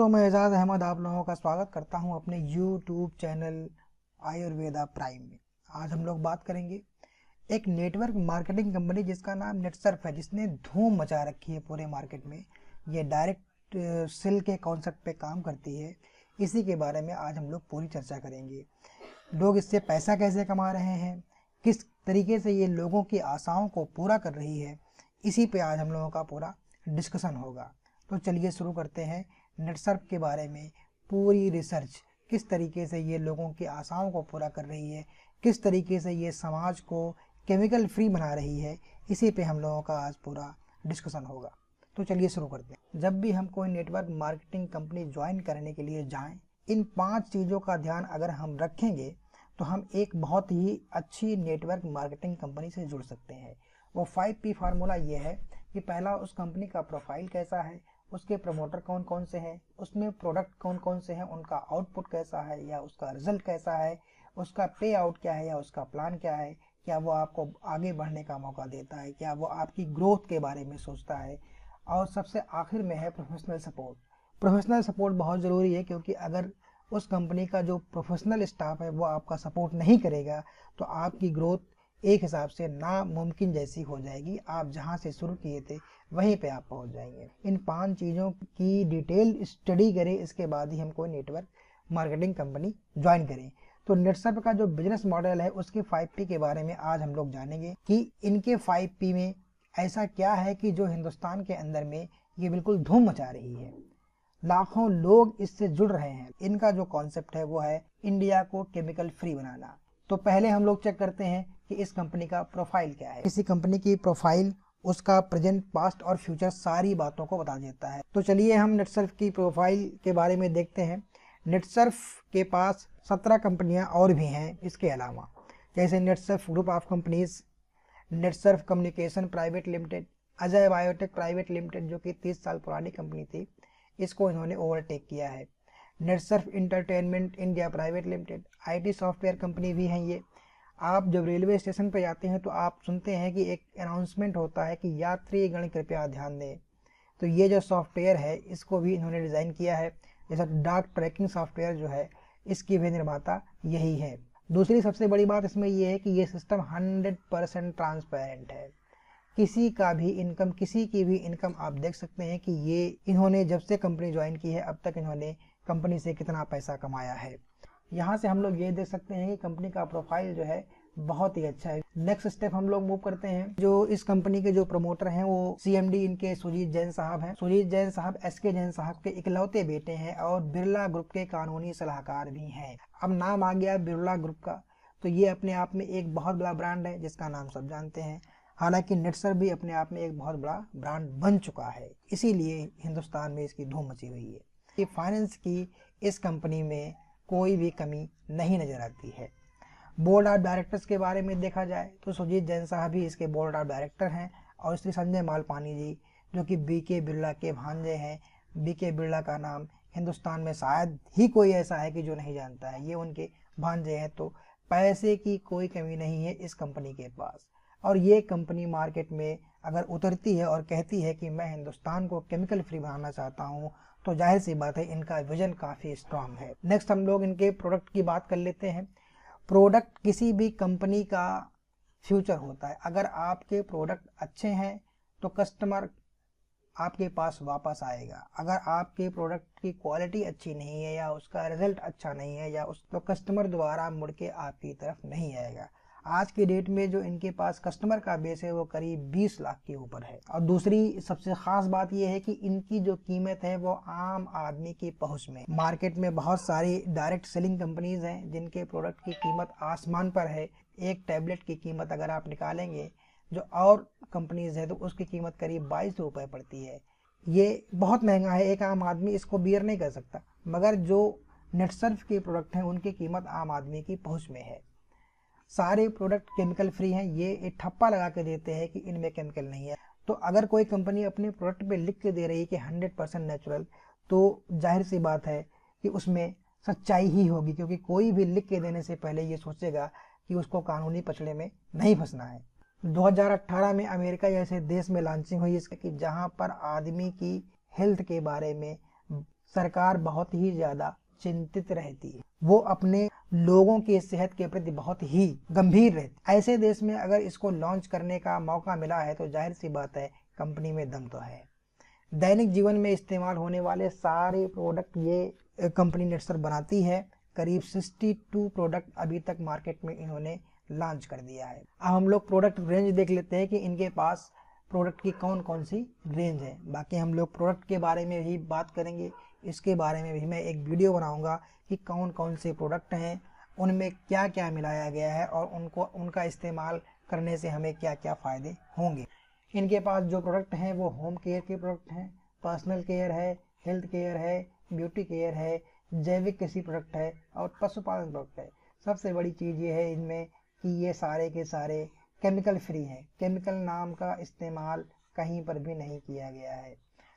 दोस्तों, मैं एजाज अहमद आप लोगों का स्वागत करता हूं अपने YouTube चैनल आयुर्वेदा प्राइम में। आज हम लोग बात करेंगे एक नेटवर्क मार्केटिंग कंपनी जिसका नाम नेटसर्फ है, जिसने धूम मचा रखी है पूरे मार्केट में। ये डायरेक्ट सेल के कॉन्सेप्ट पे काम करती है। इसी के बारे में आज हम लोग पूरी चर्चा करेंगे। लोग इससे पैसा कैसे कमा रहे हैं, किस तरीके से ये लोगों की आशाओं को पूरा कर रही है, इसी पे आज हम लोगों का पूरा डिस्कशन होगा। तो चलिए शुरू करते हैं। नेटसर्फ के बारे में पूरी रिसर्च, किस तरीके से ये लोगों की आशाओं को पूरा कर रही है, किस तरीके से ये समाज को केमिकल फ्री बना रही है, इसी पे हम लोगों का आज पूरा डिस्कशन होगा। तो चलिए शुरू करते हैं। जब भी हम कोई नेटवर्क मार्केटिंग कंपनी ज्वाइन करने के लिए जाएं, इन 5 चीज़ों का ध्यान अगर हम रखेंगे तो हम एक बहुत ही अच्छी नेटवर्क मार्केटिंग कंपनी से जुड़ सकते हैं। वो 5P फार्मूला ये है कि पहला, उस कंपनी का प्रोफाइल कैसा है, उसके प्रमोटर कौन कौन से हैं, उसमें प्रोडक्ट कौन कौन से हैं, उनका आउटपुट कैसा है या उसका रिजल्ट कैसा है, उसका पे आउट क्या है या उसका प्लान क्या है, क्या वो आपको आगे बढ़ने का मौका देता है, क्या वो आपकी ग्रोथ के बारे में सोचता है, और सबसे आखिर में है प्रोफेशनल सपोर्ट। प्रोफेशनल सपोर्ट बहुत ज़रूरी है, क्योंकि अगर उस कंपनी का जो प्रोफेशनल स्टाफ है वो आपका सपोर्ट नहीं करेगा तो आपकी ग्रोथ एक हिसाब से नामुमकिन जैसी हो जाएगी। आप जहां से शुरू किए थे वहीं पे आप पहुंच जाएंगे। इन 5 चीज़ों की डिटेल स्टडी करें, इसके बाद ही हम कोई नेटवर्क मार्केटिंग कंपनी ज्वाइन करें। तो नेटसर्फ का जो बिजनेस मॉडल है उसके 5P के बारे में आज हम लोग जानेंगे कि इनके 5P में ऐसा क्या है कि जो हिंदुस्तान के अंदर में ये बिल्कुल धूम मचा रही है। लाखों लोग इससे जुड़ रहे हैं। इनका जो कॉन्सेप्ट है वो है इंडिया को केमिकल फ्री बनाना। तो पहले हम लोग चेक करते हैं कि इस कंपनी का प्रोफाइल क्या है। किसी कंपनी की प्रोफाइल उसका प्रेजेंट, पास्ट और फ्यूचर सारी बातों को बता देता है। तो चलिए हम नेटसर्फ की प्रोफाइल के बारे में देखते हैं। नेटसर्फ के पास 17 कंपनियां और भी हैं इसके अलावा, जैसे Netsurf group of companies, Netsurf communication private limited, Ajay biotech private limited जो कि 30 साल पुरानी कंपनी थी, इसको इन्होंने ओवरटेक किया है। Netsurf entertainment India private limited, IT software company भी है ये। आप जब रेलवे स्टेशन पर जाते हैं तो आप सुनते हैं कि एक अनाउंसमेंट होता है कि यात्रीगण कृपया ध्यान दें। तो ये जो सॉफ्टवेयर है इसको भी इन्होंने डिज़ाइन किया है। जैसा डाक ट्रैकिंग सॉफ्टवेयर जो है इसकी भी निर्माता यही है। दूसरी सबसे बड़ी बात इसमें ये है कि ये सिस्टम 100% ट्रांसपेरेंट है। किसी की भी इनकम आप देख सकते हैं कि ये इन्होंने जब से कंपनी ज्वाइन की है अब तक इन्होंने कंपनी से कितना पैसा कमाया है। यहाँ से हम लोग ये देख सकते हैं कि कंपनी का प्रोफाइल जो है बहुत ही अच्छा है। नेक्स्ट स्टेप हम लोग मूव करते हैं। जो इस कंपनी के जो प्रमोटर हैं वो CMD इनके सुजीत जैन साहब हैं। सुजीत जैन साहब SK जैन साहब के इकलौते बेटे हैं और बिरला ग्रुप के कानूनी सलाहकार भी हैं। अब नाम आ गया बिरला ग्रुप का, तो ये अपने आप में एक बहुत बड़ा ब्रांड है जिसका नाम सब जानते हैं। हालांकि नेटसर्फ भी अपने आप में एक बहुत बड़ा ब्रांड बन चुका है, इसीलिए हिंदुस्तान में इसकी धूम मची हुई है। कि फाइनेंस की इस कंपनी में कोई भी कमी नहीं नजर आती है। बोर्ड ऑफ डायरेक्टर्स के बारे में देखा जाए तो सुजीत जैन साहब भी इसके बोर्ड ऑफ डायरेक्टर हैं, और श्री संजय मालपानी जी जो कि BK बिरला के भांजे हैं। BK बिरला का नाम हिंदुस्तान में शायद ही कोई ऐसा है कि जो नहीं जानता है, ये उनके भांजे हैं। तो पैसे की कोई कमी नहीं है इस कंपनी के पास, और ये कंपनी मार्केट में अगर उतरती है और कहती है कि मैं हिंदुस्तान को केमिकल फ्री बनाना चाहता हूँ, तो जाहिर सी बात है इनका विजन काफ़ी स्ट्रांग है। नेक्स्ट हम लोग इनके प्रोडक्ट की बात कर लेते हैं। प्रोडक्ट किसी भी कंपनी का फ्यूचर होता है। अगर आपके प्रोडक्ट अच्छे हैं तो कस्टमर आपके पास वापस आएगा। अगर आपके प्रोडक्ट की क्वालिटी अच्छी नहीं है या उसका रिजल्ट अच्छा नहीं है या तो कस्टमर दोबारा मुड़ के आपकी तरफ नहीं आएगा। आज की डेट में जो इनके पास कस्टमर का बेस है वो करीब 20 लाख के ऊपर है। और दूसरी सबसे खास बात यह है कि इनकी जो कीमत है वो आम आदमी की पहुंच में। मार्केट में बहुत सारी डायरेक्ट सेलिंग कंपनीज हैं जिनके प्रोडक्ट की कीमत आसमान पर है। एक टैबलेट की कीमत अगर आप निकालेंगे जो और कंपनीज है तो उसकी कीमत करीब 22 रुपये पड़ती है। ये बहुत महंगा है, एक आम आदमी इसको बियर नहीं कर सकता। मगर जो नेटसर्फ के प्रोडक्ट हैं उनकी कीमत आम आदमी की पहुंच में है। सारे प्रोडक्ट केमिकल फ्री हैं। ये एक ठप्पा लगा के देते हैं कि इनमें केमिकल नहीं है। तो अगर कोई कंपनी अपने प्रोडक्ट पे लिख के दे रही है कि 100% नेचुरल, तो जाहिर सी बात है कि उसमें सच्चाई ही होगी, क्योंकि कोई भी लिख के देने से पहले ये सोचेगा कि उसको कानूनी पचड़े में नहीं फंसना है। 2018 में अमेरिका जैसे देश में लॉन्चिंग हुई इसकी, जहां पर आदमी की हेल्थ के बारे में सरकार बहुत ही ज़्यादा चिंतित रहती है, वो अपने लोगों की सेहत के प्रति बहुत ही गंभीर रहती। ऐसे देश में अगर इसको लॉन्च करने का मौका मिला है तो जाहिर सी बात है कंपनी में दम तो है। दैनिक जीवन में इस्तेमाल होने वाले सारे प्रोडक्ट ये कंपनी नेटसर्फ बनाती है। करीब 62 प्रोडक्ट अभी तक मार्केट में इन्होंने लॉन्च कर दिया है। अब हम लोग प्रोडक्ट रेंज देख लेते हैं कि इनके पास प्रोडक्ट की कौन कौन सी रेंज है। बाकी हम लोग प्रोडक्ट के बारे में भी बात करेंगे, इसके बारे में भी मैं एक वीडियो बनाऊंगा कि कौन कौन से प्रोडक्ट हैं, उनमें क्या क्या मिलाया गया है और उनका इस्तेमाल करने से हमें क्या क्या फ़ायदे होंगे। इनके पास जो प्रोडक्ट हैं वो होम केयर के प्रोडक्ट हैं, पर्सनल केयर है, हेल्थ केयर है, ब्यूटी केयर है, जैविक कृषि प्रोडक्ट है और पशुपालन प्रोडक्ट है। सबसे बड़ी चीज़ ये है इनमें कि ये सारे के सारे केमिकल फ्री हैं। केमिकल नाम का इस्तेमाल कहीं पर भी नहीं किया गया है।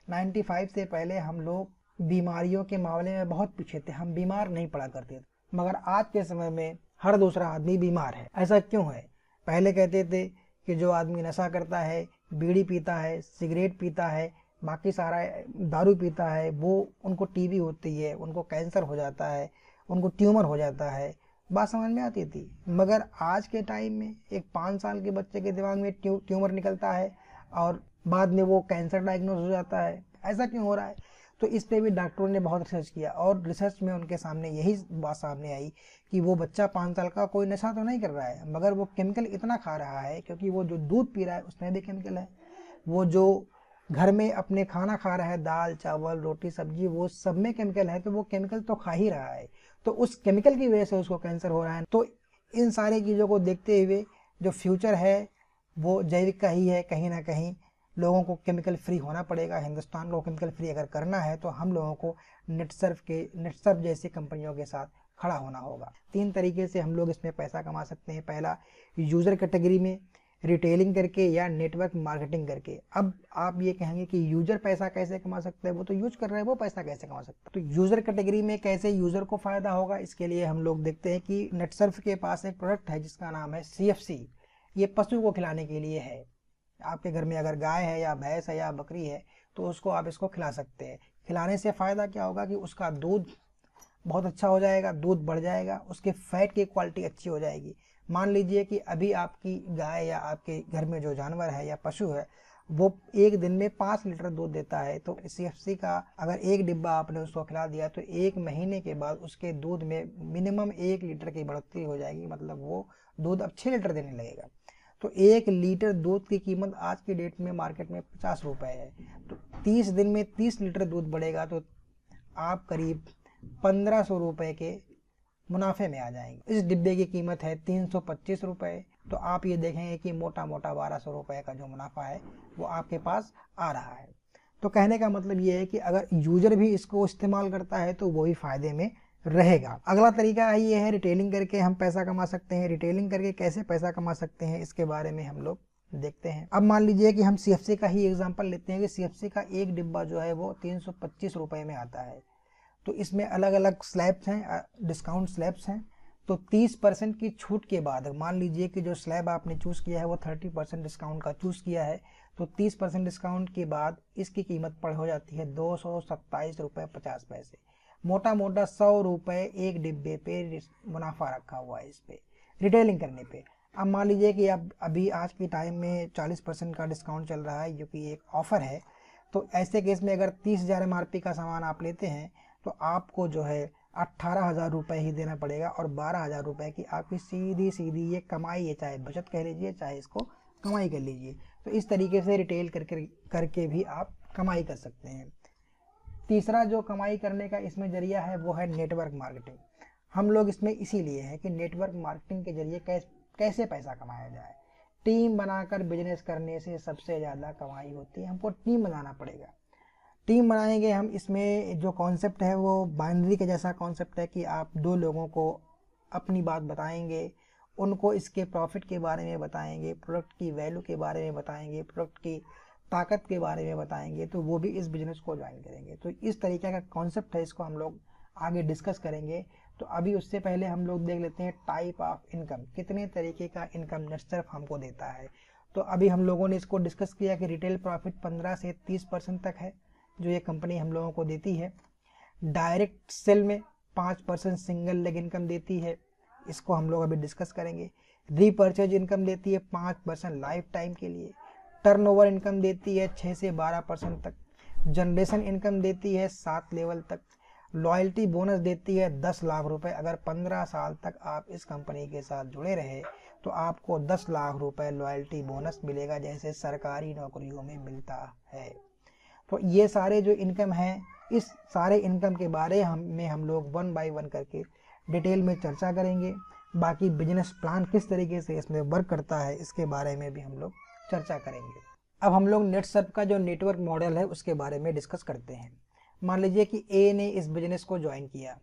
95 से पहले हम लोग बीमारियों के मामले में बहुत पीछे थे, हम बीमार नहीं पड़ा करते थे, मगर आज के समय में हर दूसरा आदमी बीमार है। ऐसा क्यों है? पहले कहते थे कि जो आदमी नशा करता है, बीड़ी पीता है, सिगरेट पीता है, बाकी सारा दारू पीता है, वो उनको टीबी होती है, उनको कैंसर हो जाता है, उनको ट्यूमर हो जाता है, बात समझ में आती थी। मगर आज के टाइम में एक 5 साल के बच्चे के दिमाग में ट्यूमर निकलता है और बाद में वो कैंसर डायग्नोज हो जाता है। ऐसा क्यों हो रहा है? तो इस पे भी डॉक्टरों ने बहुत रिसर्च किया और रिसर्च में उनके सामने यही बात सामने आई कि वो बच्चा 5 साल का कोई नशा तो नहीं कर रहा है, मगर वो केमिकल इतना खा रहा है, क्योंकि वो जो दूध पी रहा है उसमें भी केमिकल है, वो जो घर में अपने खाना खा रहा है, दाल चावल रोटी सब्जी, वो सब में केमिकल है, तो वो केमिकल तो खा ही रहा है, तो उस केमिकल की वजह से उसको कैंसर हो रहा है। तो इन सारी चीज़ों को देखते हुए जो फ्यूचर है वो जैविक का ही है। कहीं ना कहीं लोगों को केमिकल फ्री होना पड़ेगा। हिंदुस्तान को केमिकल फ्री अगर करना है तो हम लोगों को नेटसर्फ जैसी कंपनियों के साथ खड़ा होना होगा। 3 तरीके से हम लोग इसमें पैसा कमा सकते हैं। पहला, यूज़र कैटेगरी में रिटेलिंग करके या नेटवर्क मार्केटिंग करके। अब आप ये कहेंगे कि यूजर पैसा कैसे कमा सकता है, वो तो यूज कर रहा है, वो पैसा कैसे कमा सकता है? तो यूजर कैटेगरी में कैसे यूजर को फायदा होगा, इसके लिए हम लोग देखते हैं कि नेटसर्फ के पास एक प्रोडक्ट है जिसका नाम है CFC। ये पशु को खिलाने के लिए है। आपके घर में अगर गाय है या भैंस है या बकरी है तो उसको आप इसको खिला सकते हैं। खिलाने से फ़ायदा क्या होगा कि उसका दूध बहुत अच्छा हो जाएगा, दूध बढ़ जाएगा, उसके फैट की क्वालिटी अच्छी हो जाएगी। मान लीजिए कि अभी आपकी गाय या आपके घर में जो जानवर है या पशु है वो एक दिन में 5 लीटर दूध देता है, तो CFC का अगर एक डिब्बा आपने उसको खिला दिया तो 1 महीने के बाद उसके दूध में मिनिमम 1 लीटर की बढ़ोतरी हो जाएगी। मतलब वो दूध अब 6 लीटर देने लगेगा। तो 1 लीटर दूध की कीमत आज की डेट में मार्केट में 50 रुपये है। तो 30 दिन में 30 लीटर दूध बढ़ेगा तो आप करीब 1500 रुपये के मुनाफे में आ जाएंगे। इस डिब्बे की कीमत है 325 रुपये। तो आप ये देखेंगे कि मोटा मोटा 1200 रुपये का जो मुनाफा है वो आपके पास आ रहा है। तो कहने का मतलब ये है कि अगर यूजर भी इसको इस्तेमाल करता है तो वो भी फायदे में रहेगा। अगला तरीका ये है रिटेलिंग करके हम पैसा कमा सकते हैं। रिटेलिंग करके कैसे पैसा कमा सकते हैं इसके बारे में हम लोग देखते हैं। अब मान लीजिए कि हम CFC का ही एग्जांपल लेते हैं कि CFC का एक डिब्बा जो है वो 325 रुपये में आता है। तो इसमें अलग अलग स्लैब्स हैं, डिस्काउंट स्लैब्स हैं। तो 30% की छूट के बाद मान लीजिए कि जो स्लैब आपने चूज़ किया है वो 30% डिस्काउंट का चूज़ किया है, तो 30% डिस्काउंट के बाद इसकी कीमत पड़ हो जाती है 227 रुपये 50 पैसे। मोटा मोटा 100 रुपये एक डिब्बे पे मुनाफा रखा हुआ है इस पे रिटेलिंग करने पे। अब मान लीजिए कि अब अभी आज के टाइम में 40% का डिस्काउंट चल रहा है जो कि एक ऑफ़र है। तो ऐसे केस में अगर 30,000 MRP का सामान आप लेते हैं तो आपको जो है 18,000 रुपये ही देना पड़ेगा और 12,000 रुपये की आपकी सीधी सीधी ये कमाई है, चाहे बचत कह लीजिए चाहे इसको कमाई कर लीजिए। तो इस तरीके से रिटेल करके भी आप कमाई कर सकते हैं। तीसरा जो कमाई करने का इसमें जरिया है वो है नेटवर्क मार्केटिंग। हम लोग इसमें इसीलिए हैं कि नेटवर्क मार्केटिंग के जरिए कैसे पैसा कमाया जाए। टीम बनाकर बिजनेस करने से सबसे ज़्यादा कमाई होती है। हमको टीम बनाना पड़ेगा। टीम बनाएंगे हम। इसमें जो कॉन्सेप्ट है वो बाइनरी के जैसा कॉन्सेप्ट है कि आप 2 लोगों को अपनी बात बताएंगे, उनको इसके प्रॉफिट के बारे में बताएंगे, प्रोडक्ट की वैल्यू के बारे में बताएंगे, प्रोडक्ट की ताकत के बारे में बताएंगे, तो वो भी इस बिज़नेस को ज्वाइन करेंगे। तो इस तरीके का कॉन्सेप्ट है, इसको हम लोग आगे डिस्कस करेंगे। तो अभी उससे पहले हम लोग देख लेते हैं टाइप ऑफ इनकम, कितने तरीके का इनकम नेटसर्फ हमको देता है। तो अभी हम लोगों ने इसको डिस्कस किया कि रिटेल प्रॉफिट 15 से 30% तक है जो ये कंपनी हम लोगों को देती है। डायरेक्ट सेल में 5% सिंगल लेग इनकम देती है, इसको हम लोग अभी डिस्कस करेंगे। रीपर्चेज इनकम देती है 5% लाइफ टाइम के लिए। टर्नओवर इनकम देती है 6 से 12% तक। जनरेशन इनकम देती है 7 लेवल तक। लॉयल्टी बोनस देती है 10 लाख रुपए। अगर 15 साल तक आप इस कंपनी के साथ जुड़े रहे तो आपको 10 लाख रुपए लॉयल्टी बोनस मिलेगा, जैसे सरकारी नौकरियों में मिलता है। तो ये सारे जो इनकम हैं, इस सारे इनकम के बारे में हम लोग 1 बाय 1 करके डिटेल में चर्चा करेंगे। बाकी बिजनेस प्लान किस तरीके से इसमें वर्क करता है इसके बारे में भी हम लोग चर्चा करेंगे। अब हम लोग नेटसर्फ का जो नेटवर्क मॉडल है उसके बारे में डिस्कस करते हैं। मान लीजिए कि ए ने इस बिजनेस को ज्वाइन किया,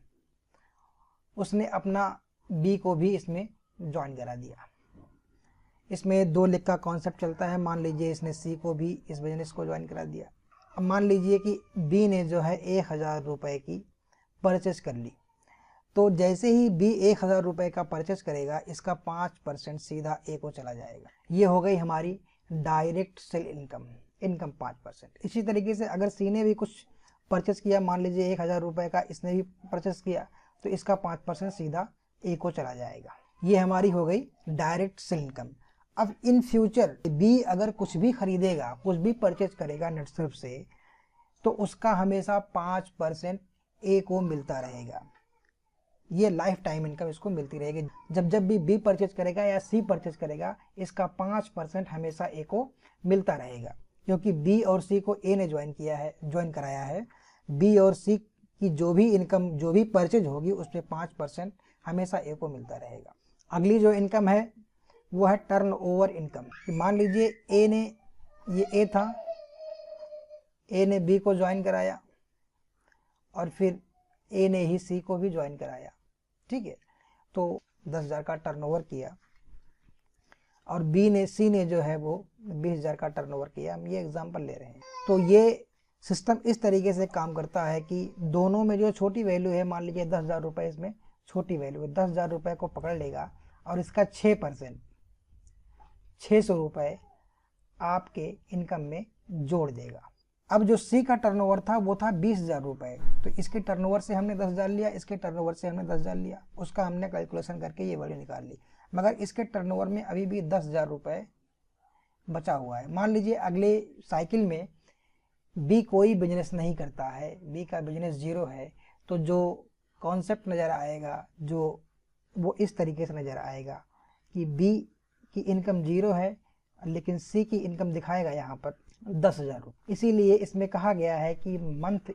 उसने अपना बी को भी इसमें ज्वाइन करा दिया। इसमें 2 लेग का कॉन्सेप्ट चलता है। मान लीजिए इसने सी को भी इस बिजनेस को ज्वाइन करा दिया। अब मान लीजिए कि बी ने जो है 1000 रुपये की परचेज कर ली, तो जैसे ही बी 1000 रुपये का परचेज करेगा, इसका 5% सीधा ए को चला जाएगा। ये हो गई हमारी डायरेक्ट सेल इनकम 5%। इसी तरीके से अगर सी ने भी कुछ परचेस किया, मान लीजिए 1000 रुपये का इसने भी परचेस किया, तो इसका 5% सीधा ए को चला जाएगा। ये हमारी हो गई डायरेक्ट सेल इनकम। अब इन फ्यूचर बी अगर कुछ भी खरीदेगा, कुछ भी परचेज करेगा नेटसर्फ से, तो उसका हमेशा 5% ए को मिलता रहेगा। ये लाइफ टाइम इनकम इसको मिलती रहेगी। जब भी बी परचेज करेगा या सी परचेज करेगा, इसका 5% हमेशा ए को मिलता रहेगा, क्योंकि बी और सी को ए ने ज्वाइन कराया है। बी और सी की जो भी इनकम, जो भी परचेज होगी, उस पर 5% हमेशा ए को मिलता रहेगा। अगली जो इनकम है वो है टर्न ओवर इनकम। मान लीजिए ए ने, ये ए था, ए ने बी को ज्वाइन कराया और फिर ए ने ही सी को भी ज्वाइन कराया, ठीक है। तो 10,000 का टर्नओवर किया और सी ने जो है वो 20,000 का टर्नओवर किया। हम ये एग्जांपल ले रहे हैं। तो ये सिस्टम इस तरीके से काम करता है कि दोनों में जो छोटी वैल्यू है, मान लीजिए 10,000 रुपये इसमें छोटी वैल्यू है, 10,000 रुपये को पकड़ लेगा और इसका 6% 600 रुपये आपके इनकम में जोड़ देगा। अब जो सी का टर्नओवर था वो था 20,000 रुपये, तो इसके टर्नओवर से हमने 10,000 लिया, इसके टर्नओवर से हमने 10,000 लिया, उसका हमने कैलकुलेशन करके ये वैल्यू निकाल ली। मगर इसके टर्नओवर में अभी भी 10,000 रुपये बचा हुआ है। मान लीजिए अगले साइकिल में बी कोई बिजनेस नहीं करता है, बी का बिजनेस 0 है, तो जो कॉन्सेप्ट नज़र आएगा जो वो इस तरीके से नज़र आएगा कि बी की इनकम 0 है, लेकिन सी की इनकम दिखाएगा यहाँ पर 10,000 रुपये। इसीलिए इसमें कहा गया है कि मंथ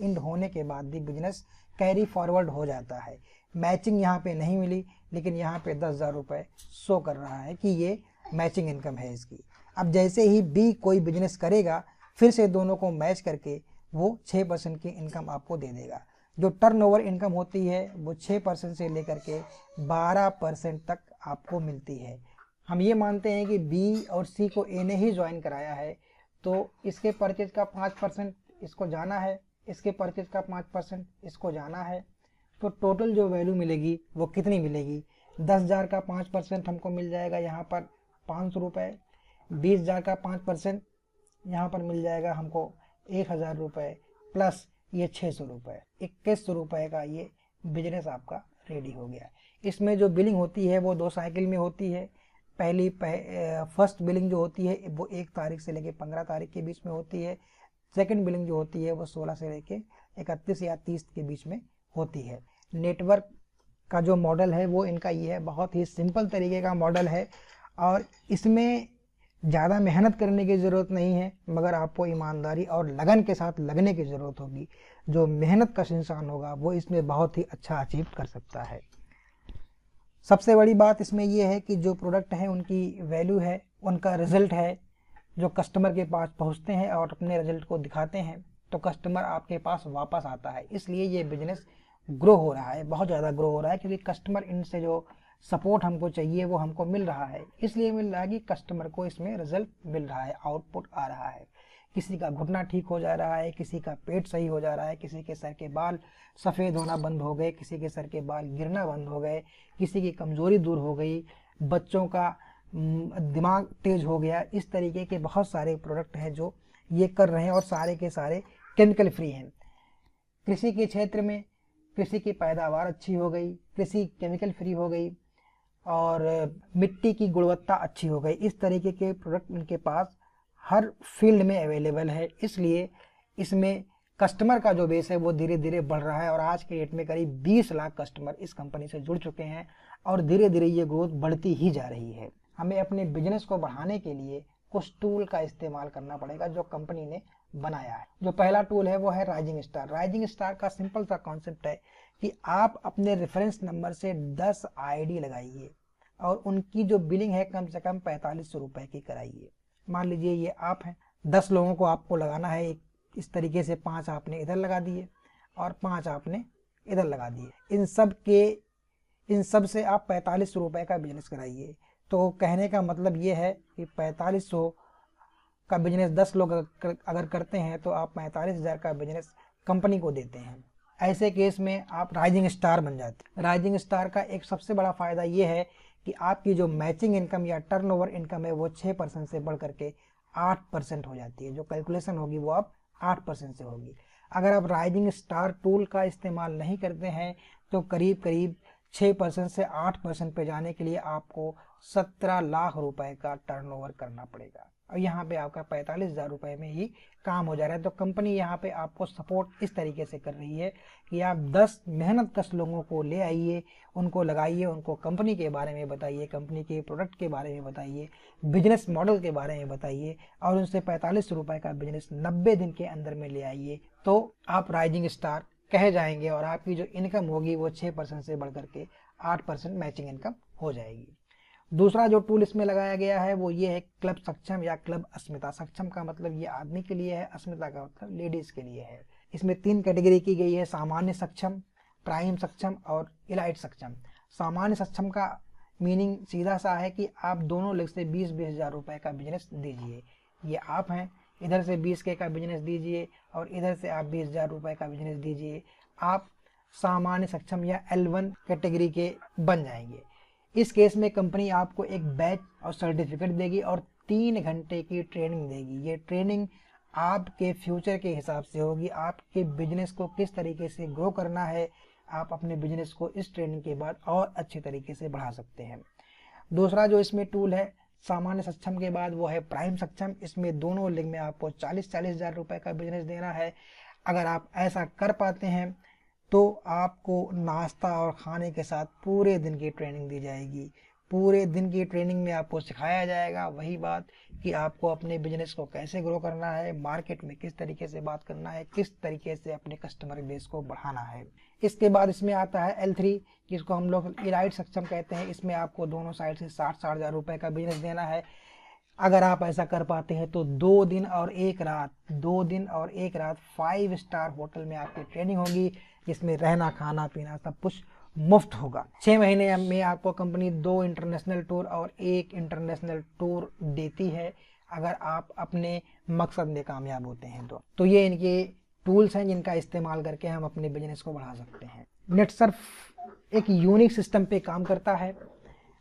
एंड होने के बाद भी बिजनेस कैरी फॉरवर्ड हो जाता है। मैचिंग यहाँ पे नहीं मिली, लेकिन यहाँ पे 10,000 रुपये शो कर रहा है कि ये मैचिंग इनकम है इसकी। अब जैसे ही बी कोई बिजनेस करेगा, फिर से दोनों को मैच करके वो 6% की इनकम आपको दे देगा। जो टर्नओवर इनकम होती है वो 6% से लेकर के 12% तक आपको मिलती है। हम ये मानते हैं कि बी और सी को ए ने ही ज्वाइन कराया है, तो इसके परचेज का 5% इसको जाना है, इसके परचेज का 5% इसको जाना है। तो टोटल जो वैल्यू मिलेगी वो कितनी मिलेगी? 10,000 का 5% हमको मिल जाएगा यहाँ पर 500 रुपये, 20,000 का 5% यहाँ पर मिल जाएगा हमको 1,000 रुपये, प्लस ये 600 रुपये, 2100 रुपये का ये बिजनेस आपका रेडी हो गया। इसमें जो बिलिंग होती है वो 2 साइकिल में होती है। फर्स्ट बिलिंग जो होती है वो 1 तारीख से लेके 15 तारीख के बीच में होती है। सेकंड बिलिंग जो होती है वो 16 से लेके 31 या 30 के बीच में होती है। नेटवर्क का जो मॉडल है वो इनका ये है, बहुत ही सिंपल तरीके का मॉडल है और इसमें ज़्यादा मेहनत करने की ज़रूरत नहीं है, मगर आपको ईमानदारी और लगन के साथ लगने की ज़रूरत होगी। जो मेहनत कश इंसान होगा वो इसमें बहुत ही अच्छा अचीव कर सकता है। सबसे बड़ी बात इसमें यह है कि जो प्रोडक्ट है उनकी वैल्यू है, उनका रिजल्ट है, जो कस्टमर के पास पहुंचते हैं और अपने रिजल्ट को दिखाते हैं तो कस्टमर आपके पास वापस आता है। इसलिए ये बिजनेस ग्रो हो रहा है, बहुत ज़्यादा ग्रो हो रहा है, क्योंकि कस्टमर इनसे जो सपोर्ट हमको चाहिए वो हमको मिल रहा है। इसलिए मिल रहा है कि कस्टमर को इसमें रिजल्ट मिल रहा है, आउटपुट आ रहा है। किसी का घुटना ठीक हो जा रहा है, किसी का पेट सही हो जा रहा है, किसी के सर के बाल सफ़ेद होना बंद हो गए, किसी के सर के बाल गिरना बंद हो गए, किसी की कमज़ोरी दूर हो गई, बच्चों का दिमाग तेज हो गया। इस तरीके के बहुत सारे प्रोडक्ट हैं जो ये कर रहे हैं और सारे के सारे केमिकल फ्री हैं। कृषि के क्षेत्र में कृषि की पैदावार अच्छी हो गई, कृषि केमिकल फ्री हो गई और मिट्टी की गुणवत्ता अच्छी हो गई। इस तरीके के प्रोडक्ट इनके पास हर फील्ड में अवेलेबल है, इसलिए इसमें कस्टमर का जो बेस है वो धीरे धीरे बढ़ रहा है और आज के डेट में करीब 20 लाख कस्टमर इस कंपनी से जुड़ चुके हैं और धीरे धीरे ये ग्रोथ बढ़ती ही जा रही है। हमें अपने बिजनेस को बढ़ाने के लिए कुछ टूल का इस्तेमाल करना पड़ेगा जो कंपनी ने बनाया है। जो पहला टूल है वो है राइजिंग स्टार। राइजिंग स्टार का सिंपल सा कॉन्सेप्ट है कि आप अपने रेफरेंस नंबर से 10 आईडी लगाइए और उनकी जो बिलिंग है कम से कम 4500 रुपए की कराइए। मान लीजिए ये आप हैं, 10 लोगों को आपको लगाना है इस तरीके से, 5 आपने इधर लगा दिए और 5 आपने इधर लगा दिए। इन सब से आप 4500 रुपए का बिजनेस कराइए। तो कहने का मतलब ये है कि 4500 का बिजनेस 10 लोग अगर करते हैं तो आप 45,000 का बिजनेस कंपनी को देते हैं। ऐसे केस में आप राइजिंग स्टार बन जाते हैं। राइजिंग स्टार का एक सबसे बड़ा फायदा ये है कि आपकी जो मैचिंग इनकम या टर्नओवर इनकम है वो 6% से बढ़ करके 8% हो जाती है। जो कैलकुलेशन होगी वो अब 8% से होगी। अगर आप राइजिंग स्टार टूल का इस्तेमाल नहीं करते हैं तो करीब करीब 6% से 8% पे जाने के लिए आपको 17 लाख रुपए का टर्नओवर करना पड़ेगा और यहाँ पे आपका 45,000 रुपए में ही काम हो जा रहा है। तो कंपनी यहाँ पे आपको सपोर्ट इस तरीके से कर रही है कि आप 10 मेहनत कश लोगों को ले आइए, उनको लगाइए, उनको कंपनी के बारे में बताइए, कंपनी के प्रोडक्ट के बारे में बताइए, बिजनेस मॉडल के बारे में बताइए और उनसे 45 रुपए का बिजनेस 90 दिन के अंदर में ले आइए। तो आप राइजिंग स्टार कहे जाएंगे और आपकी जो इनकम होगी वो 6% से बढ़ करके 8% मैचिंग इनकम हो जाएगी। दूसरा जो टूल इसमें लगाया गया है वो ये है क्लब सक्षम या क्लब अस्मिता। सक्षम का मतलब ये आदमी के लिए है, अस्मिता का मतलब लेडीज के लिए है। इसमें 3 कैटेगरी की गई है, सामान्य सक्षम, प्राइम सक्षम और इलाइट सक्षम। सामान्य सक्षम का मीनिंग सीधा सा है कि आप दोनों लेग से 20-20 हज़ार रुपए का बिजनेस दीजिए। ये आप हैं, इधर से 20K का बिजनेस दीजिए और इधर से आप 20,000 रुपए का बिजनेस दीजिए। आप सामान्य सक्षम या L1 कैटेगरी के बन जाएंगे। इस केस में कंपनी आपको एक बैच और सर्टिफिकेट देगी और 3 घंटे की ट्रेनिंग देगी। ये ट्रेनिंग आपके फ्यूचर के हिसाब से होगी, आपके बिजनेस को किस तरीके से ग्रो करना है, आप अपने बिजनेस को इस ट्रेनिंग के बाद और अच्छे तरीके से बढ़ा सकते हैं। दूसरा जो इसमें टूल है सामान्य सक्षम के बाद वो है प्राइम सक्षम। इसमें दोनों लेग में आपको 40-40 हज़ार रुपए का बिजनेस देना है। अगर आप ऐसा कर पाते हैं तो आपको नाश्ता और खाने के साथ पूरे दिन की ट्रेनिंग दी जाएगी। पूरे दिन की ट्रेनिंग में आपको सिखाया जाएगा वही बात कि आपको अपने बिजनेस को कैसे ग्रो करना है, मार्केट में किस तरीके से बात करना है, किस तरीके से अपने कस्टमर बेस को बढ़ाना है। इसके बाद इसमें आता है L3 जिसको हम लोग इलाइट सक्षम कहते हैं। इसमें आपको दोनों साइड से 60-60 हज़ार रुपए का बिजनेस देना है। अगर आप ऐसा कर पाते हैं तो 2 दिन और 1 रात 5 स्टार होटल में आपकी ट्रेनिंग होगी जिसमें रहना खाना पीना सब कुछ मुफ्त होगा। 6 महीने में आपको कंपनी 2 इंटरनेशनल टूर और 1 इंटरनेशनल टूर देती है अगर आप अपने मकसद में कामयाब होते हैं तो ये इनके टूल्स हैं जिनका इस्तेमाल करके हम अपने बिजनेस को बढ़ा सकते हैं। नेटसर्फ एक यूनिक सिस्टम पे काम करता है।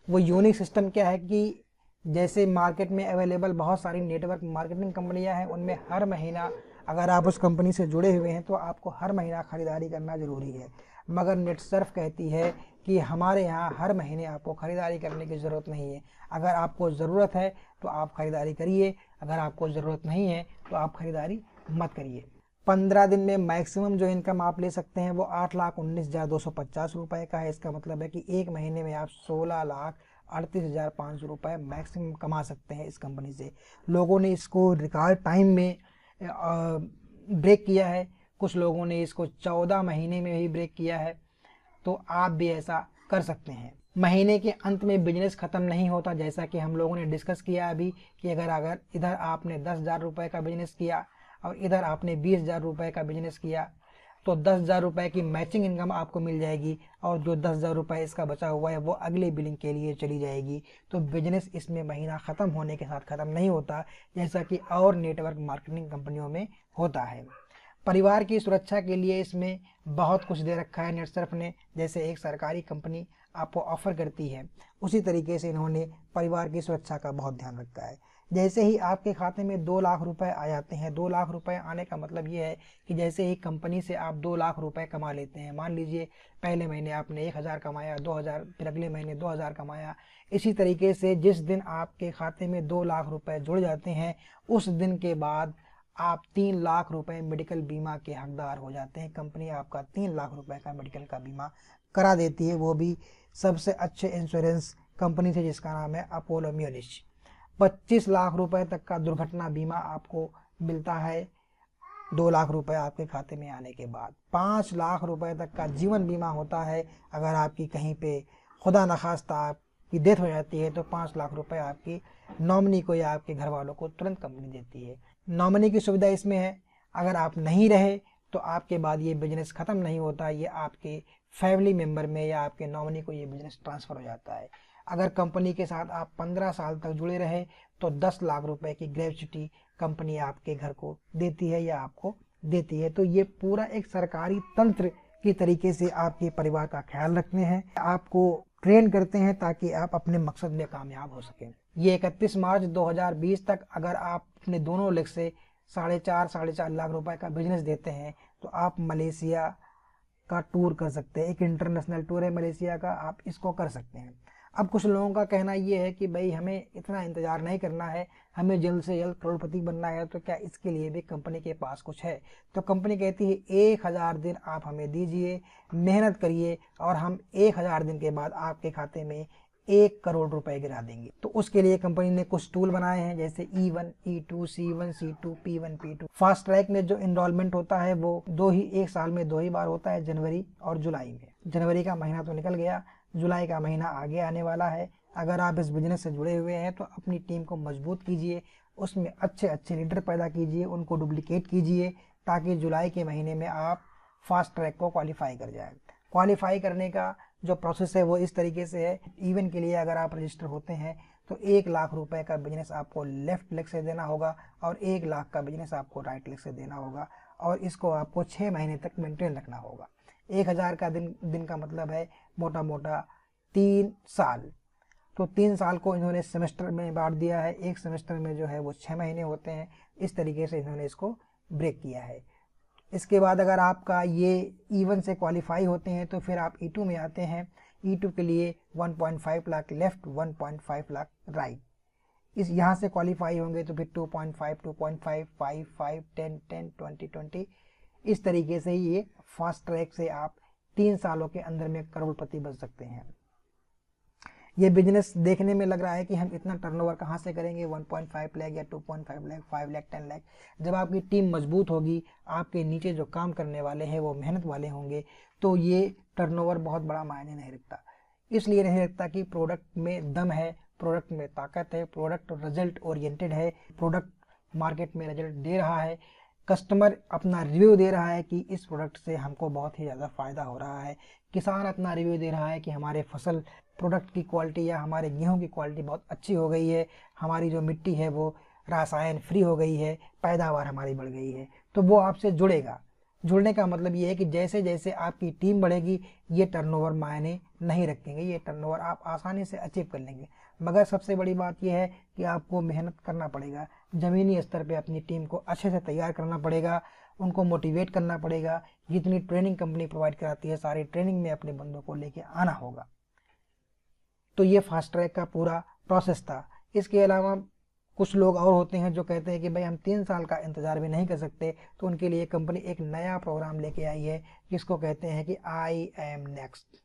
वो यूनिक सिस्टम क्या है कि जैसे मार्केट में अवेलेबल बहुत सारी नेटवर्क मार्केटिंग कंपनियां हैं, उनमें हर महीना अगर आप उस कंपनी से जुड़े हुए हैं तो आपको हर महीना ख़रीदारी करना ज़रूरी है। मगर नेटसर्फ कहती है कि हमारे यहाँ हर महीने आपको ख़रीदारी करने की ज़रूरत नहीं है। अगर आपको ज़रूरत है तो आप ख़रीदारी करिए, अगर आपको ज़रूरत नहीं है तो आप ख़रीदारी मत करिए। 15 दिन में मैक्सिमम जो इनकम आप ले सकते हैं वो 8,19,250 रुपये का है। इसका मतलब है कि एक महीने में आप 16,38,500 रुपये मैक्सिमम कमा सकते हैं इस कंपनी से। लोगों ने इसको रिकॉर्ड टाइम में ब्रेक किया है, कुछ लोगों ने इसको 14 महीने में ही ब्रेक किया है। तो आप भी ऐसा कर सकते हैं। महीने के अंत में बिजनेस ख़त्म नहीं होता, जैसा कि हम लोगों ने डिस्कस किया अभी कि अगर इधर आपने 10,000 रुपये का बिजनेस किया और इधर आपने 20,000 रुपये का बिजनेस किया तो 10,000 रुपये की मैचिंग इनकम आपको मिल जाएगी और जो 10,000 रुपये इसका बचा हुआ है वो अगले बिलिंग के लिए चली जाएगी। तो बिजनेस इसमें महीना ख़त्म होने के साथ ख़त्म नहीं होता जैसा कि और नेटवर्क मार्केटिंग कंपनियों में होता है। परिवार की सुरक्षा के लिए इसमें बहुत कुछ दे रखा है नेटसर्फ ने। जैसे एक सरकारी कंपनी आपको ऑफर करती है, उसी तरीके से इन्होंने परिवार की सुरक्षा का बहुत ध्यान रखा है। जैसे ही आपके खाते में 2 लाख रुपए आ जाते हैं, 2 लाख रुपए आने का मतलब ये है कि जैसे ही कंपनी से आप 2 लाख रुपए कमा लेते हैं, मान लीजिए पहले महीने आपने 1,000 कमाया, 2,000, फिर अगले महीने 2,000 कमाया, इसी तरीके से जिस दिन आपके खाते में 2 लाख रुपए जुड़ जाते हैं, उस दिन के बाद आप 3 लाख रुपए मेडिकल बीमा के हकदार हो जाते हैं। कंपनी आपका 3 लाख रुपए का मेडिकल का बीमा करा देती है, वो भी सबसे अच्छे इंश्योरेंस कंपनी से जिसका नाम है अपोलो म्यूनिच। 25 लाख रुपए तक का दुर्घटना बीमा आपको मिलता है 2 लाख रुपए आपके खाते में आने के बाद। 5 लाख रुपए तक का जीवन बीमा होता है, अगर आपकी कहीं पे खुदा न खास्ता आपकी डेथ हो जाती है तो 5 लाख रुपए आपकी नॉमिनी को या आपके घर वालों को तुरंत कंपनी देती है। नॉमिनी की सुविधा इसमें है, अगर आप नहीं रहे तो आपके बाद ये बिजनेस ख़त्म नहीं होता, ये आपके फैमिली मेम्बर में या आपके नॉमिनी को ये बिजनेस ट्रांसफ़र हो जाता है। अगर कंपनी के साथ आप 15 साल तक जुड़े रहे तो 10 लाख रुपए की ग्रेच्युटी कंपनी आपके घर को देती है या आपको देती है। तो ये पूरा एक सरकारी तंत्र की तरीके से आपके परिवार का ख्याल रखते हैं, आपको ट्रेन करते हैं ताकि आप अपने मकसद में कामयाब हो सकें। ये 31 मार्च 2020 तक अगर आप अपने दोनों लेग से 4.5 लाख रुपए का बिजनेस देते हैं तो आप मलेशिया का टूर कर सकते हैं। एक इंटरनेशनल टूर है मलेशिया का, आप इसको कर सकते हैं। अब कुछ लोगों का कहना ये है कि भाई हमें इतना इंतज़ार नहीं करना है, हमें जल्द से जल्द करोड़पति बनना है, तो क्या इसके लिए भी कंपनी के पास कुछ है? तो कंपनी कहती है 1000 दिन आप हमें दीजिए, मेहनत करिए और हम 1000 दिन के बाद आपके खाते में 1 करोड़ रुपए गिरा देंगे। तो उसके लिए कंपनी ने कुछ टूल बनाए हैं, जैसे E1, E2, C1, C2, P1, P2। Fast track में जो इनरोलमेंट होता है वो एक साल में 2 ही बार होता है, जनवरी और जुलाई में। जनवरी का महीना तो निकल गया, जुलाई का महीना आगे आने वाला है। अगर आप इस बिजनेस से जुड़े हुए हैं तो अपनी टीम को मजबूत कीजिए, उसमें अच्छे अच्छे लीडर पैदा कीजिए, उनको डुप्लीकेट कीजिए ताकि जुलाई के महीने में आप फास्ट ट्रैक को क्वालिफाई कर जाएं। क्वालिफाई करने का जो प्रोसेस है वो इस तरीके से है। इवन के लिए अगर आप रजिस्टर होते हैं तो 1 लाख रुपए का बिजनेस आपको लेफ्ट लेग से देना होगा और 1 लाख का बिजनेस आपको राइट लेग से देना होगा, और इसको आपको 6 महीने तक मेंटेन रखना होगा। 1000 का दिन का मतलब है मोटा मोटा 3 साल। तो 3 साल को इन्होंने सेमेस्टर में बांट दिया है, एक सेमेस्टर में जो है वो 6 महीने होते हैं। इस तरीके से इन्होंने इसको ब्रेक किया है। इसके बाद अगर आपका ये E1 से क्वालिफाई होते हैं तो फिर आप E2 में आते हैं। E2 के लिए 1.5 लाख लेफ्ट, 1.5 लाख राइट। इस यहाँ से क्वालिफाई होंगे तो फिर 2.5, 2.5, 5, 5, 10, 10, 20, 20। इस तरीके से ये फास्ट ट्रैक से आप 3 सालों के अंदर में करोड़पति बन सकते हैं। ये बिजनेस देखने में लग रहा है कि हम इतना टर्नओवर कहाँ से करेंगे, 1.5 लाख या 2.5 लाख, 5 लाख, 10 लाख। जब आपकी टीम मजबूत होगी, आपके नीचे जो काम करने वाले हैं वो मेहनत वाले होंगे, तो ये टर्नओवर बहुत बड़ा मायने नहीं रखता। इसलिए नहीं रखता कि प्रोडक्ट में दम है, प्रोडक्ट में ताकत है, प्रोडक्ट रिजल्ट ओरिएंटेड है, प्रोडक्ट मार्केट में रिजल्ट दे रहा है, कस्टमर अपना रिव्यू दे रहा है कि इस प्रोडक्ट से हमको बहुत ही ज़्यादा फ़ायदा हो रहा है, किसान अपना रिव्यू दे रहा है कि हमारे फसल प्रोडक्ट की क्वालिटी या हमारे गेहूं की क्वालिटी बहुत अच्छी हो गई है, हमारी जो मिट्टी है वो रसायन फ्री हो गई है, पैदावार हमारी बढ़ गई है। तो वो आपसे जुड़ेगा। जुड़ने का मतलब ये है कि जैसे जैसे आपकी टीम बढ़ेगी ये टर्नओवर मायने नहीं रखेंगे, ये टर्नओवर आप आसानी से अचीव कर लेंगे। मगर सबसे बड़ी बात यह है कि आपको मेहनत करना पड़ेगा, ज़मीनी स्तर पे अपनी टीम को अच्छे से तैयार करना पड़ेगा, उनको मोटिवेट करना पड़ेगा। जितनी ट्रेनिंग कंपनी प्रोवाइड कराती है सारी ट्रेनिंग में अपने बंदों को लेके आना होगा। तो ये फास्ट ट्रैक का पूरा प्रोसेस था। इसके अलावा कुछ लोग और होते हैं जो कहते हैं कि भाई हम 3 साल का इंतज़ार भी नहीं कर सकते, तो उनके लिए कंपनी एक नया प्रोग्राम लेके आई है जिसको कहते हैं कि IM नेक्स्ट।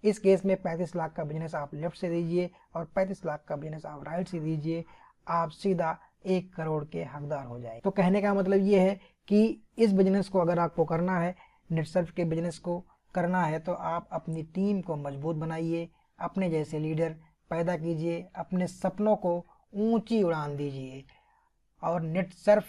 इस केस में 35 लाख का बिजनेस आप लेफ्ट से दीजिए और 35 लाख का बिजनेस आप राइट से दीजिए, आप सीधा 1 करोड़ के हकदार हो जाए। तो कहने का मतलब ये है कि इस बिजनेस को अगर आपको करना है, नेटसर्फ के बिजनेस को करना है, तो आप अपनी टीम को मजबूत बनाइए, अपने जैसे लीडर पैदा कीजिए, अपने सपनों को ऊंची उड़ान दीजिए और नेटसर्फ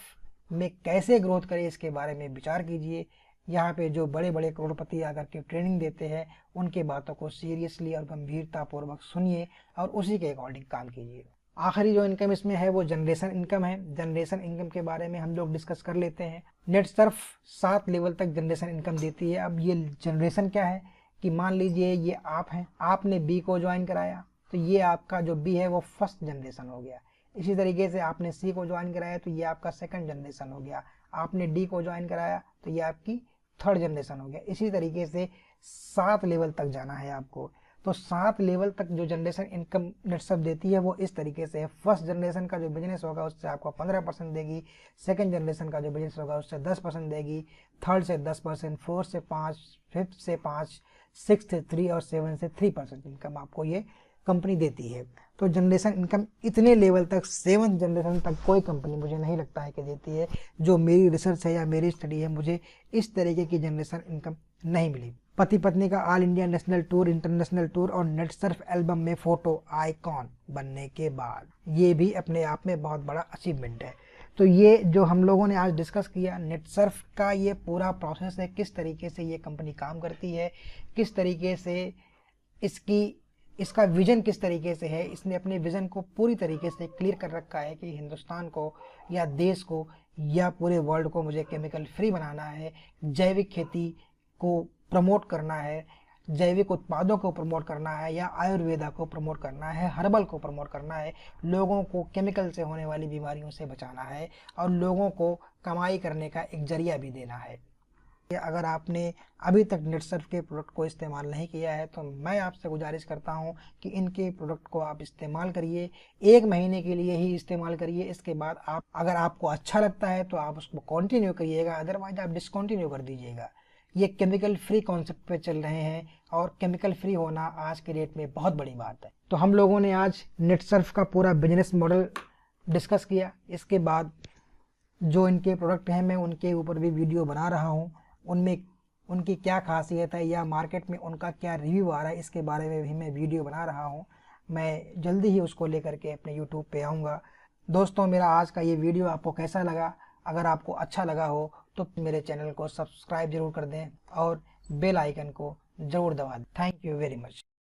में कैसे ग्रोथ करें इसके बारे में विचार कीजिए। यहाँ पे जो बड़े बड़े करोड़पति आकर के ट्रेनिंग देते हैं उनके बातों को सीरियसली और गंभीरतापूर्वक सुनिए और उसी के अकॉर्डिंग काम कीजिए। आखिरी जो इनकम इसमें है वो जनरेशन इनकम है। जनरेशन इनकम के बारे में हम लोग डिस्कस कर लेते हैं। नेटसर्फ 7 लेवल तक जनरेशन इनकम देती है। अब ये जनरेशन क्या है कि मान लीजिए ये आप हैं, आपने बी को ज्वाइन कराया तो ये आपका जो बी है वो फर्स्ट जनरेशन हो गया। इसी तरीके से आपने सी को ज्वाइन कराया तो ये आपका सेकंड जनरेशन हो गया। आपने डी को ज्वाइन कराया तो ये आपकी थर्ड जनरेशन हो गया। इसी तरीके से 7 लेवल तक जाना है आपको। तो 7 लेवल तक जो जनरेशन इनकम नेटसर्फ देती है वो इस तरीके से है। फर्स्ट जनरेशन का जो बिजनेस होगा उससे आपको 15% देगी, सेकंड जनरेशन का जो बिजनेस होगा उससे 10% देगी, थर्ड से 10%, फोर्थ से 5, फिफ्थ से 5, सिक्स से 3 और 7 से 3% इनकम आपको ये कंपनी देती है। तो जनरेशन इनकम इतने लेवल तक 7th जनरेशन तक कोई कंपनी मुझे नहीं लगता है कि देती है। जो मेरी रिसर्च है या मेरी स्टडी है, मुझे इस तरीके की जनरेशन इनकम नहीं मिली। पति पत्नी का all India national tour, international tour और नेटसर्फ एल्बम में फोटो आइकॉन बनने के बाद, ये भी अपने आप में बहुत बड़ा अचीवमेंट है। तो ये जो हम लोगों ने आज डिस्कस किया नेटसर्फ का ये पूरा प्रोसेस है, किस तरीके से ये कंपनी काम करती है, किस तरीके से इसका विजन किस तरीके से है। इसने अपने विजन को पूरी तरीके से क्लियर कर रखा है कि हिंदुस्तान को या देश को या पूरे वर्ल्ड को मुझे केमिकल फ्री बनाना है, जैविक खेती को प्रमोट करना है, जैविक उत्पादों को प्रमोट करना है, या आयुर्वेदा को प्रमोट करना है, हर्बल को प्रमोट करना है, लोगों को केमिकल से होने वाली बीमारियों से बचाना है और लोगों को कमाई करने का एक जरिया भी देना है। अगर आपने अभी तक नेटसर्फ के प्रोडक्ट को इस्तेमाल नहीं किया है तो मैं आपसे गुजारिश करता हूं कि इनके प्रोडक्ट को आप इस्तेमाल करिए। 1 महीने के लिए ही इस्तेमाल करिए। इसके बाद अगर आपको अच्छा लगता है तो आप उसको कंटिन्यू करिएगा, अदरवाइज आप डिसकंटिन्यू कर दीजिएगा। ये केमिकल फ्री कॉन्सेप्ट पे चल रहे हैं और केमिकल फ्री होना आज के डेट में बहुत बड़ी बात है। तो हम लोगों ने आज नेटसर्फ का पूरा बिजनेस मॉडल डिस्कस किया। इसके बाद जो इनके प्रोडक्ट हैं मैं उनके ऊपर भी वीडियो बना रहा हूँ, उनमें उनकी क्या खासियत है या मार्केट में उनका क्या रिव्यू आ रहा है इसके बारे में भी मैं वीडियो बना रहा हूँ। मैं जल्दी ही उसको लेकर के अपने यूट्यूब पे आऊँगा। दोस्तों, मेरा आज का ये वीडियो आपको कैसा लगा? अगर आपको अच्छा लगा हो तो मेरे चैनल को सब्सक्राइब जरूर कर दें और बेल आइकन को ज़रूर दबा दें। Thank you very much.